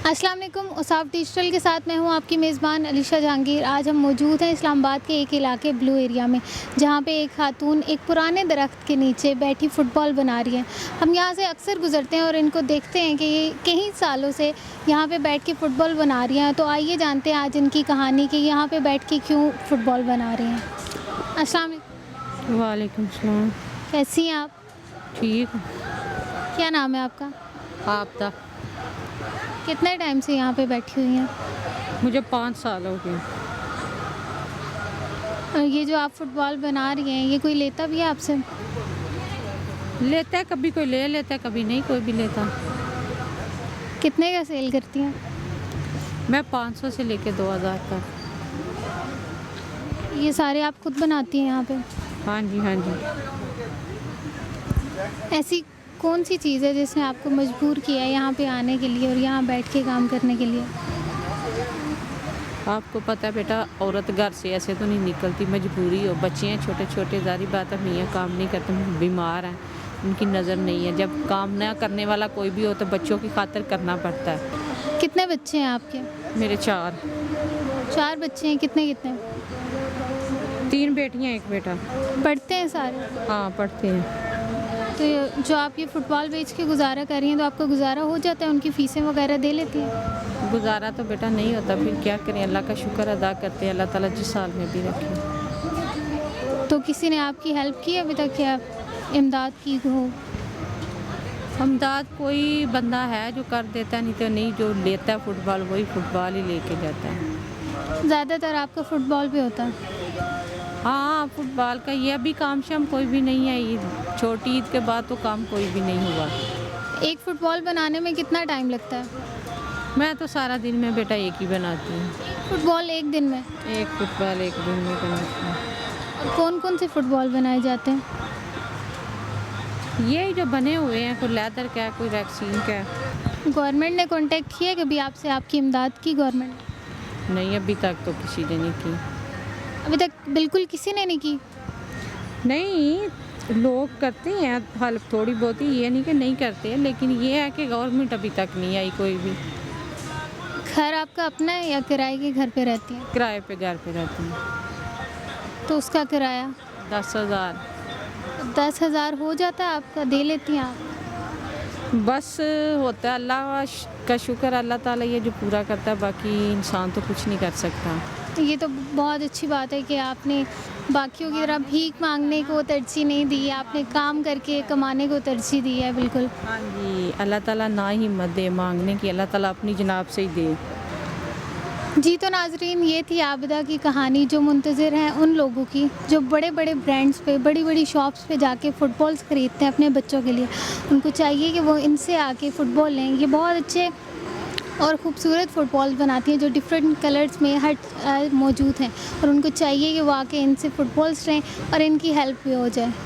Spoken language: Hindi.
अस्सलाम वालेकुम। उसाफ डिजिटल के साथ मैं हूं आपकी मेज़बान अलीशा जहांगीर। आज हम मौजूद हैं इस्लामाबाद के एक इलाके ब्लू एरिया में, जहां पे एक खातून एक पुराने दरख्त के नीचे बैठी फ़ुटबॉल बना रही हैं। हम यहां से अक्सर गुज़रते हैं और इनको देखते हैं कि ये कई सालों से यहां पे बैठ के फ़ुटबॉल बना रही हैं। तो आइए जानते हैं आज इनकी कहानी कि यहां पे बैठ के क्यों फ़ुटबॉल बना रही हैं। अस्सलाम वालेकुम। वालेकुम सलाम। कैसी हैं आप? ठीक। क्या नाम है आपका? आपदा। कितने टाइम से यहाँ पे बैठी हुई हैं? मुझे 5 साल हो गए। और ये जो आप फ़ुटबॉल बना रही हैं, ये कोई लेता भी है आपसे? लेता है, कभी कोई ले लेता है, कभी नहीं कोई भी लेता। कितने का सेल करती हैं? मैं 500 से लेके 2000 तक। ये सारे आप खुद बनाती हैं यहाँ पे? हाँ जी, हाँ जी। ऐसी कौन सी चीज़ है जिसने आपको मजबूर किया है यहाँ पे आने के लिए और यहाँ बैठ के काम करने के लिए? आपको पता है बेटा, औरत घर से ऐसे तो नहीं निकलती, मजबूरी हो। बच्चे हैं छोटे छोटे, ज़ाहिर बात है मियाँ काम नहीं करते, बीमार हैं, उनकी नज़र नहीं है। जब काम ना करने वाला कोई भी हो तो बच्चों की खातिर करना पड़ता है। कितने बच्चे हैं आपके? मेरे 4। 4 बच्चे हैं। कितने कितने? 3 बेटियाँ 1 बेटा। पढ़ते हैं सारे? हाँ, पढ़ते हैं। तो जो आप ये फ़ुटबॉल बेच के गुजारा कर रही हैं, तो आपका गुजारा हो जाता है? उनकी फ़ीसें वगैरह दे लेती हैं? गुजारा तो बेटा नहीं होता, फिर क्या करें, अल्लाह का शुक्र अदा करते हैं, अल्लाह ताला जिस साल में भी रखे। तो किसी ने आपकी हेल्प की अभी तक, या इमदाद की हो? हमदाद कोई बंदा है जो कर देता है, नहीं तो नहीं। जो लेता है फुटबॉल वही फुटबॉल ही लेके जाता है। ज़्यादातर आपका फ़ुटबॉल पे होता है? हाँ, फुटबॉल का ये अभी काम शाम कोई भी नहीं है। ईद, छोटी ईद के बाद तो काम कोई भी नहीं हुआ। एक फ़ुटबॉल बनाने में कितना टाइम लगता है? मैं तो सारा दिन में बेटा एक ही बनाती हूँ। फ़ुटबॉल एक दिन में? एक फुटबॉल एक दिन में बनाती हूँ। और कौन कौन से फ़ुटबॉल बनाए जाते हैं? ये जो बने हुए हैं, कोई लेदर का है, कोई वैक्सीन का है। गवर्नमेंट ने कांटेक्ट किया कभी आपसे? आपकी इमदाद की गवर्नमेंट? नहीं, अभी तक तो किसी ने नहीं की। अभी तक बिल्कुल किसी ने नहीं की? नहीं, लोग करते हैं हेल्प थोड़ी बहुत ही, ये नहीं कि नहीं करते, लेकिन ये है कि गवर्नमेंट अभी तक नहीं आई कोई भी। घर आपका अपना है या किराए के घर पे रहती हैं? किराए पे घर पे रहते हैं। तो उसका किराया? 10,000। 10,000 हो जाता है आपका? दे लेती हैं आप? बस होता है, अल्लाह का शुक्र, अल्लाह ताला ये जो पूरा करता है, बाकी इंसान तो कुछ नहीं कर सकता। ये तो बहुत अच्छी बात है कि आपने बाकियों की तरह भीख मांगने को तरजीह नहीं दी, आपने काम करके कमाने को तरजीह दी है। बिल्कुल। हाँ जी, अल्लाह ताला ना हिम्मत दे मांगने की, अल्लाह ताला अपनी जनाब से ही दे। जी, तो नाज़रीन, ये थी आबिदा की कहानी, जो मुंतज़िर हैं उन लोगों की जो बड़े बड़े ब्रांड्स पे, बड़ी बड़ी शॉप्स पे जाके फ़ुटबॉल्स ख़रीदते हैं अपने बच्चों के लिए। उनको चाहिए कि वो इनसे आके फ़ुटबॉल लें। ये बहुत अच्छे और ख़ूबसूरत फ़ुटबॉल बनाती हैं जो डिफरेंट कलर्स में हर मौजूद हैं, और उनको चाहिए कि वो आके इनसे फ़ुटबॉल्स लें और इनकी हेल्प भी हो जाए।